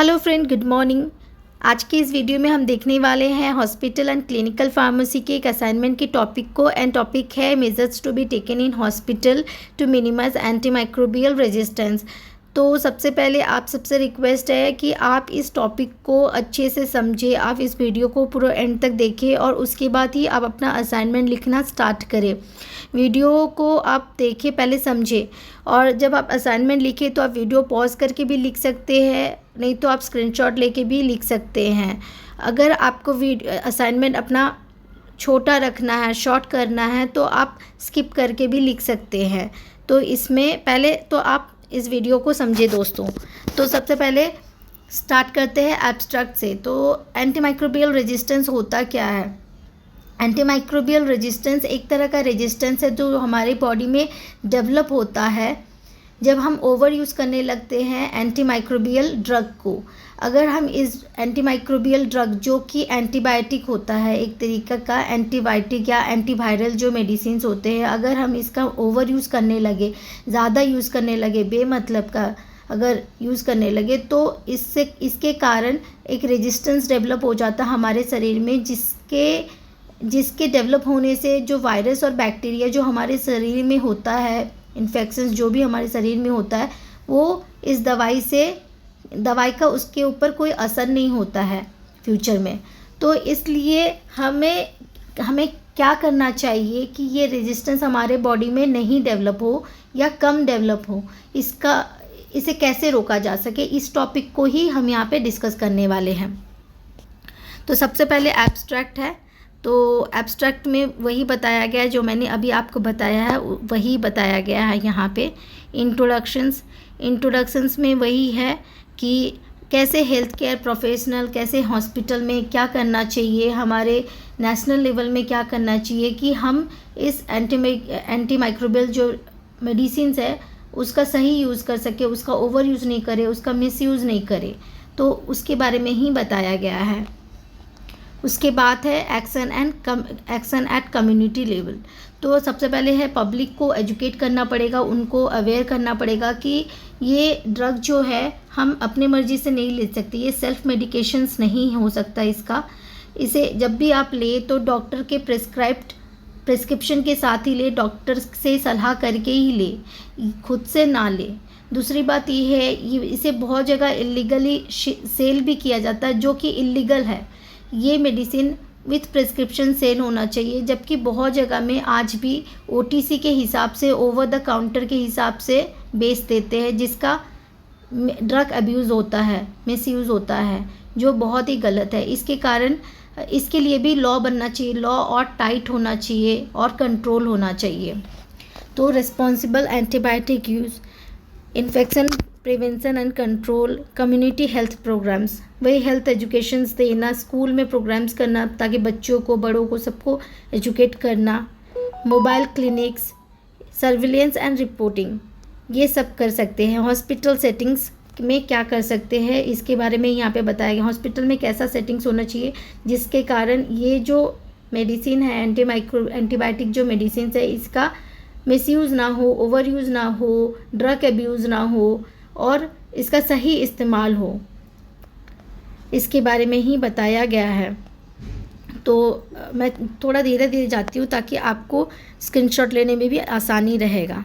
Hello friend, good morning. आज के इस वीडियो में हम देखने वाले हैं हॉस्पिटल एंड क्लिनिकल फार्मेसी के एक असाइनमेंट के टॉपिक को। एंड टॉपिक है measures to be taken in hospital to minimise antimicrobial resistance. तो सबसे पहले आप सबसे रिक्वेस्ट है कि आप इस टॉपिक को अच्छे से समझें, आप इस वीडियो को पूरा एंड तक देखें और उसके बाद ही आप अपना असाइनमेंट लिखना स्टार्ट करें। वीडियो को आप देखें, पहले समझें, और जब आप असाइनमेंट लिखें तो आप वीडियो पॉज करके भी लिख सकते हैं, नहीं तो आप स्क्रीनशॉट लेके भी लिख सकते हैं। अगर आपको असाइनमेंट अपना छोटा रखना है, शॉर्ट करना है, तो आप स्किप करके भी लिख सकते हैं। तो इसमें पहले तो आप इस वीडियो को समझे दोस्तों। तो सबसे पहले स्टार्ट करते हैं एब्स्ट्रैक्ट से। तो एंटीमाइक्रोबियल रेजिस्टेंस होता क्या है? एंटीमाइक्रोबियल रेजिस्टेंस एक तरह का रेजिस्टेंस है जो हमारी बॉडी में डेवलप होता है जब हम ओवर यूज़ करने लगते हैं एंटीमाइक्रोबियल ड्रग को। अगर हम इस एंटीमाइक्रोबियल ड्रग, जो कि एंटीबायोटिक होता है, एक तरीका का एंटीबायोटिक या एंटीवायरल जो मेडिसिन्स होते हैं, अगर हम इसका ओवर यूज़ करने लगे, ज़्यादा यूज़ करने लगे, बेमतलब का अगर यूज़ करने लगे, तो इसके कारण एक रेजिस्टेंस डेवलप हो जाता है हमारे शरीर में, जिसके डेवलप होने से जो वायरस और बैक्टीरिया जो हमारे शरीर में होता है, इन्फेक्शंस जो भी हमारे शरीर में होता है, वो इस दवाई का उसके ऊपर कोई असर नहीं होता है फ्यूचर में। तो इसलिए हमें क्या करना चाहिए कि ये रेजिस्टेंस हमारे बॉडी में नहीं डेवलप हो या कम डेवलप हो, इसे कैसे रोका जा सके, इस टॉपिक को ही हम यहाँ पे डिस्कस करने वाले हैं। तो सबसे पहले एब्स्ट्रैक्ट है। तो एब्स्ट्रैक्ट में वही बताया गया है जो मैंने अभी आपको बताया है, वही बताया गया है यहाँ पे। इंट्रोडक्शंस में वही है कि कैसे हेल्थ केयर प्रोफेशनल, कैसे हॉस्पिटल में क्या करना चाहिए, हमारे नेशनल लेवल में क्या करना चाहिए कि हम इस एंटीमाइक्रोबियल जो मेडिसिन्स है उसका सही यूज़ कर सके, उसका ओवर यूज़ नहीं करे, उसका मिस यूज़ नहीं करे। तो उसके बारे में ही बताया गया है। उसके बाद है एक्शन एट कम्युनिटी लेवल। तो सबसे पहले है पब्लिक को एजुकेट करना पड़ेगा, उनको अवेयर करना पड़ेगा कि ये ड्रग जो है हम अपने मर्जी से नहीं ले सकते, ये सेल्फ मेडिकेशंस नहीं हो सकता इसका। इसे जब भी आप ले तो डॉक्टर के प्रिस्क्रिप्शन के साथ ही ले, डॉक्टर से सलाह करके ही ले, खुद से ना ले। दूसरी बात ये है, इसे बहुत जगह इलीगली सेल भी किया जाता है, जो कि इलीगल है। ये मेडिसिन विथ प्रिस्क्रिप्शन सेल होना चाहिए, जबकि बहुत जगह में आज भी ओटीसी के हिसाब से, ओवर द काउंटर के हिसाब से बेच देते हैं, जिसका ड्रग अब्यूज़ होता है, मिसयूज़ होता है, जो बहुत ही गलत है। इसके कारण इसके लिए भी लॉ बनना चाहिए, लॉ और टाइट होना चाहिए और कंट्रोल होना चाहिए। तो responsible antibiotic use, infection prevention and control, community health programmes, वही हेल्थ एजुकेशंस देना, स्कूल में प्रोग्राम्स करना ताकि बच्चों को, बड़ों को, सबको एजुकेट करना, mobile clinics, surveillance and reporting, ये सब कर सकते हैं। हॉस्पिटल सेटिंग्स में क्या कर सकते हैं इसके बारे में यहाँ पे बताया गया। हॉस्पिटल में कैसा सेटिंग्स होना चाहिए जिसके कारण ये जो मेडिसिन है, एंटीबायोटिक जो मेडिसिन है, इसका मिसयूज़ ना हो, ओवर यूज़ ना हो, ड्रग अब्यूज़ ना हो और इसका सही इस्तेमाल हो, इसके बारे में ही बताया गया है। तो मैं थोड़ा धीरे धीरे जाती हूँ ताकि आपको स्क्रीनशॉट लेने में भी आसानी रहेगा।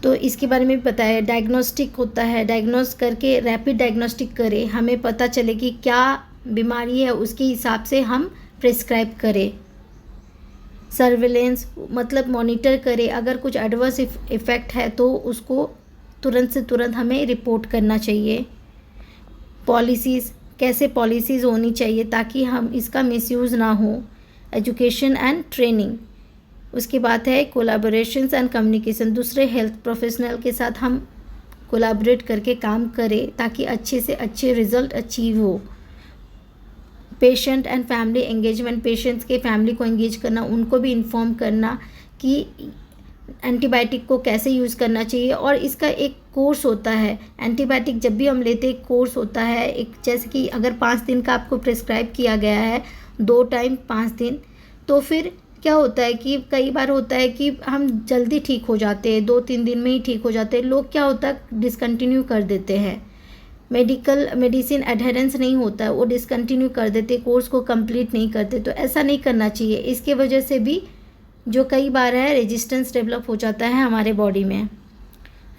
तो इसके बारे में भी बताया, डायग्नोस्टिक होता है, डायग्नोस करके रैपिड डायग्नोस्टिक करें, हमें पता चले कि क्या बीमारी है, उसके हिसाब से हम प्रिस्क्राइब करें। सर्विलेंस मतलब मॉनिटर करें, अगर कुछ एडवर्स इफ़ेक्ट है तो उसको तुरंत से तुरंत हमें रिपोर्ट करना चाहिए। पॉलिसीज़, कैसे पॉलिसीज़ होनी चाहिए ताकि हम इसका मिसयूज़ ना हो। एजुकेशन एंड ट्रेनिंग, उसके बाद है कोलैबोरेशंस एंड कम्युनिकेशन, दूसरे हेल्थ प्रोफेशनल के साथ हम कोलैबोरेट करके काम करें ताकि अच्छे से अच्छे रिज़ल्ट अचीव हो। Patient and family engagement, patients के फैमिली को एंगेज करना, उनको भी इन्फॉर्म करना कि एंटीबायोटिक को कैसे यूज़ करना चाहिए। और इसका एक कोर्स होता है, एंटीबायोटिक जब भी हम लेते एक कोर्स होता है, एक जैसे कि अगर 5 दिन का आपको प्रिस्क्राइब किया गया है, 2 टाइम 5 दिन, तो फिर क्या होता है कि कई बार होता है कि हम जल्दी ठीक हो जाते हैं, 2-3 दिन में ही ठीक हो जाते हैं। लोग क्या होता है डिसकंटिन्यू कर देते हैं, मेडिसिन एडहेरेंस नहीं होता है, वो डिसकंटिन्यू कर देते, कोर्स को कंप्लीट नहीं करते। तो ऐसा नहीं करना चाहिए। इसके वजह से भी जो कई बार है रेजिस्टेंस डेवलप हो जाता है हमारे बॉडी में।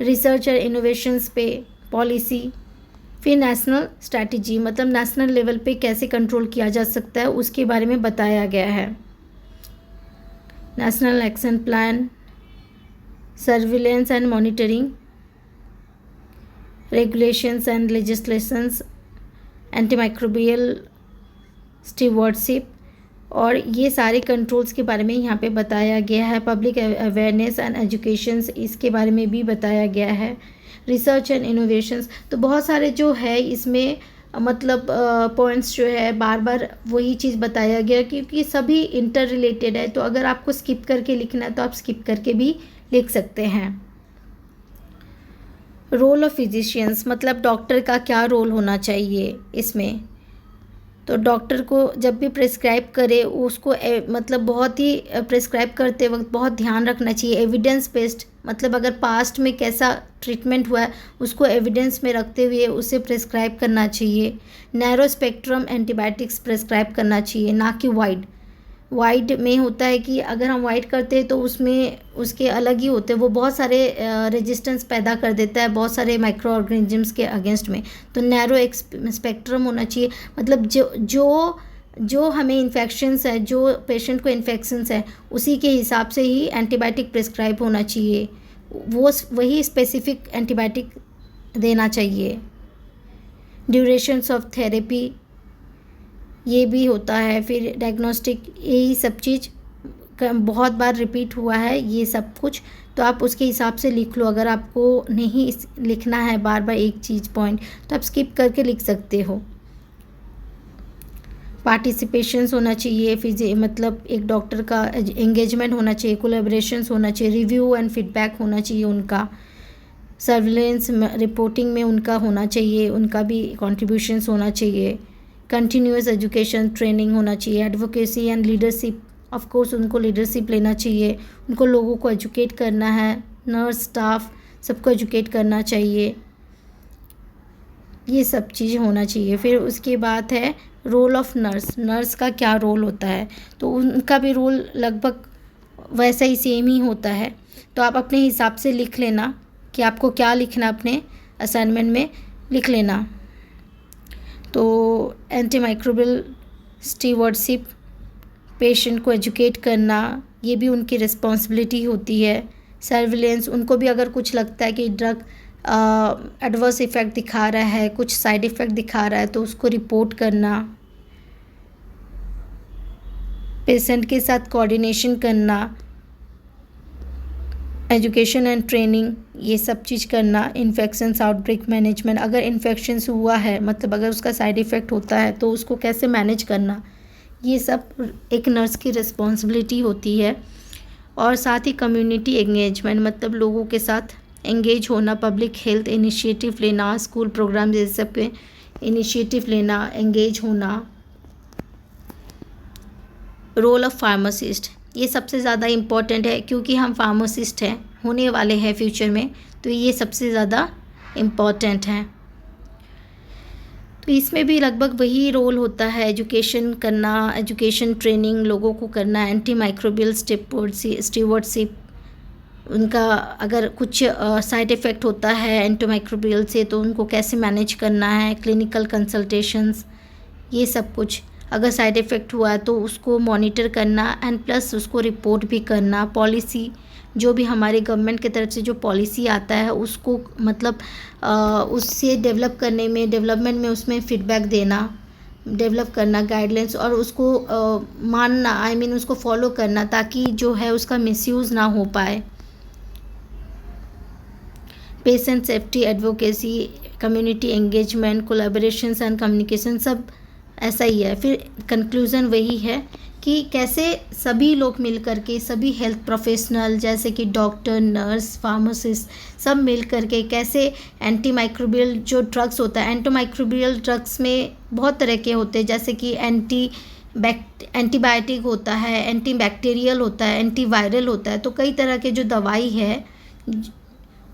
रिसर्च और इनोवेशंस पे पॉलिसी, फिर नेशनल स्ट्रैटेजी, मतलब नेशनल लेवल पे कैसे कंट्रोल किया जा सकता है उसके बारे में बताया गया है। National action plan, surveillance and monitoring, regulations and legislations, antimicrobial stewardship, और ये सारे कंट्रोल्स के बारे में यहाँ पे बताया गया है। पब्लिक अवेयरनेस एंड एजुकेशन, इसके बारे में भी बताया गया है। रिसर्च एंड इनोवेशंस, तो बहुत सारे जो है इसमें मतलब पॉइंट्स जो है बार बार वही चीज़ बताया गया, क्योंकि सभी इंटर रिलेटेड है। तो अगर आपको स्किप करके लिखना है तो आप स्किप करके भी लिख सकते हैं। रोल ऑफ फिजिशियंस, मतलब डॉक्टर का क्या रोल होना चाहिए इसमें। तो डॉक्टर को जब भी प्रिस्क्राइब करे उसको मतलब बहुत ही प्रिस्क्राइब करते वक्त बहुत ध्यान रखना चाहिए। एविडेंस बेस्ड, मतलब अगर पास्ट में कैसा ट्रीटमेंट हुआ है उसको एविडेंस में रखते हुए उसे प्रिस्क्राइब करना चाहिए। नैरो स्पेक्ट्रम एंटीबायोटिक्स प्रिस्क्राइब करना चाहिए, ना कि वाइड में होता है कि अगर हम वाइड करते हैं तो उसमें उसके अलग ही होते हैं, वो बहुत सारे रेजिस्टेंस पैदा कर देता है बहुत सारे माइक्रो ऑर्गेनिजम्स के अगेंस्ट में। तो नैरो स्पेक्ट्रम होना चाहिए, मतलब जो हमें इन्फेक्शंस है, जो पेशेंट को इन्फेक्शंस है उसी के हिसाब से ही एंटीबायोटिक प्रिस्क्राइब होना चाहिए, वही स्पेसिफिक एंटीबायोटिक देना चाहिए। ड्यूरेशंस ऑफ थेरेपी, ये भी होता है। फिर डायग्नोस्टिक, यही सब चीज़ बहुत बार रिपीट हुआ है ये सब कुछ, तो आप उसके हिसाब से लिख लो। अगर आपको नहीं लिखना है बार बार एक चीज़ पॉइंट तो आप स्किप करके लिख सकते हो। पार्टिसिपेशंस होना चाहिए, फिर मतलब एक डॉक्टर का एंगेजमेंट होना चाहिए, कोलैबोरेशंस होना चाहिए, रिव्यू एंड फीडबैक होना चाहिए उनका, सर्विलेंस रिपोर्टिंग में उनका होना चाहिए, उनका भी कॉन्ट्रीब्यूशंस होना चाहिए। कंटिन्यूअस एजुकेशन ट्रेनिंग होना चाहिए। Advocacy and leadership, of course उनको लीडरशिप लेना चाहिए, उनको लोगों को एजुकेट करना है, नर्स स्टाफ सबको एजुकेट करना चाहिए, ये सब चीज़ होना चाहिए। फिर उसके बाद है रोल ऑफ नर्स का क्या रोल होता है, तो उनका भी रोल लगभग वैसा ही सेम ही होता है। तो आप अपने हिसाब से लिख लेना कि आपको क्या लिखना, अपने असाइनमेंट में लिख लेना। तो एंटीमाइक्रोबियल स्टीवर्डशिप, पेशेंट को एजुकेट करना, ये भी उनकी रिस्पॉन्सिबिलिटी होती है। सर्विलेंस, उनको भी अगर कुछ लगता है कि ड्रग एडवर्स इफ़ेक्ट दिखा रहा है, कुछ साइड इफ़ेक्ट दिखा रहा है, तो उसको रिपोर्ट करना। पेशेंट के साथ कोऑर्डिनेशन करना, एजुकेशन एंड ट्रेनिंग, ये सब चीज़ करना। इन्फेक्शंस आउटब्रेक मैनेजमेंट, अगर इन्फेक्शंस हुआ है, मतलब अगर उसका साइड इफ़ेक्ट होता है तो उसको कैसे मैनेज करना, ये सब एक नर्स की रिस्पॉन्सिबिलिटी होती है। और साथ ही कम्युनिटी एंगेजमेंट, मतलब लोगों के साथ एंगेज होना, पब्लिक हेल्थ इनिशिएटिव लेना, स्कूल प्रोग्राम जैसे सब पे इनिशिएटिव लेना, एंगेज होना। रोल ऑफ फार्मासिस्ट, ये सबसे ज़्यादा इम्पॉर्टेंट है क्योंकि हम फार्मासिस्ट हैं, होने वाले हैं फ्यूचर में, तो ये सबसे ज़्यादा इम्पॉर्टेंट है। तो इसमें भी लगभग वही रोल होता है, एजुकेशन करना, एजुकेशन ट्रेनिंग लोगों को करना, एंटी माइक्रोबियल स्टीवर्डशिप, उनका अगर कुछ साइड इफ़ेक्ट होता है एंटीमाइक्रोबियल से तो उनको कैसे मैनेज करना है, क्लिनिकल कंसल्टेशंस, ये सब कुछ। अगर साइड इफ़ेक्ट हुआ तो उसको मॉनिटर करना एंड प्लस उसको रिपोर्ट भी करना। पॉलिसी, जो भी हमारे गवर्नमेंट की तरफ से जो पॉलिसी आता है उसको मतलब उससे डेवलपमेंट में उसमें फीडबैक देना, डेवलप करना गाइडलाइंस, और उसको मानना, उसको फॉलो करना, ताकि जो है उसका मिसयूज़ ना हो पाए। Patient safety advocacy, community engagement, collaborations and communication, सब ऐसा ही है। फिर कंक्लूज़न वही है कि कैसे सभी लोग मिल करके, सभी हेल्थ प्रोफेशनल जैसे कि डॉक्टर, नर्स, फार्मासिस्ट, सब मिल करके कैसे एंटीमाइक्रोबियल जो ड्रग्स होता है, एंटीमाइक्रोबियल ड्रग्स में बहुत तरह के होते हैं, जैसे कि एंटीबायोटिक होता है, एंटीबैक्टीरियल होता है, एंटीवायरल होता है। तो कई तरह के जो दवाई है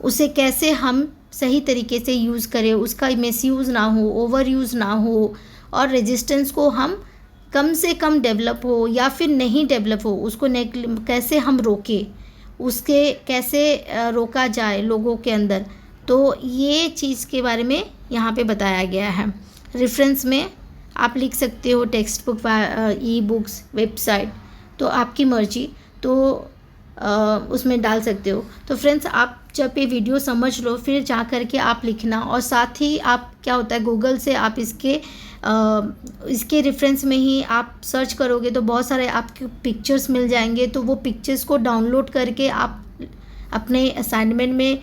उसे कैसे हम सही तरीके से यूज़ करें, उसका मिसयूज़ ना हो, ओवर यूज़ ना हो, और रेजिस्टेंस को हम कम से कम डेवलप हो या फिर नहीं डेवलप हो, उसको कैसे हम रोकें, उसके कैसे रोका जाए लोगों के अंदर। तो ये चीज़ के बारे में यहाँ पे बताया गया है। रेफरेंस में आप लिख सकते हो text book, e books, website, तो आपकी मर्जी, तो उसमें डाल सकते हो। तो फ्रेंड्स, आप जब ये वीडियो समझ लो फिर जा कर के आप लिखना, और साथ ही आप क्या होता है गूगल से आप इसके रेफरेंस में ही आप सर्च करोगे तो बहुत सारे आपके पिक्चर्स मिल जाएंगे, तो वो पिक्चर्स को डाउनलोड करके आप अपने असाइनमेंट में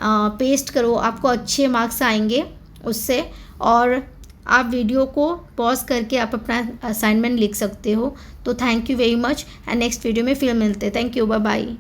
पेस्ट करो, आपको अच्छे मार्क्स आएंगे उससे। और आप वीडियो को पॉज करके आप अपना असाइनमेंट लिख सकते हो। तो thank you very much, and next video में फिर मिलते हैं। Thank you, bye bye.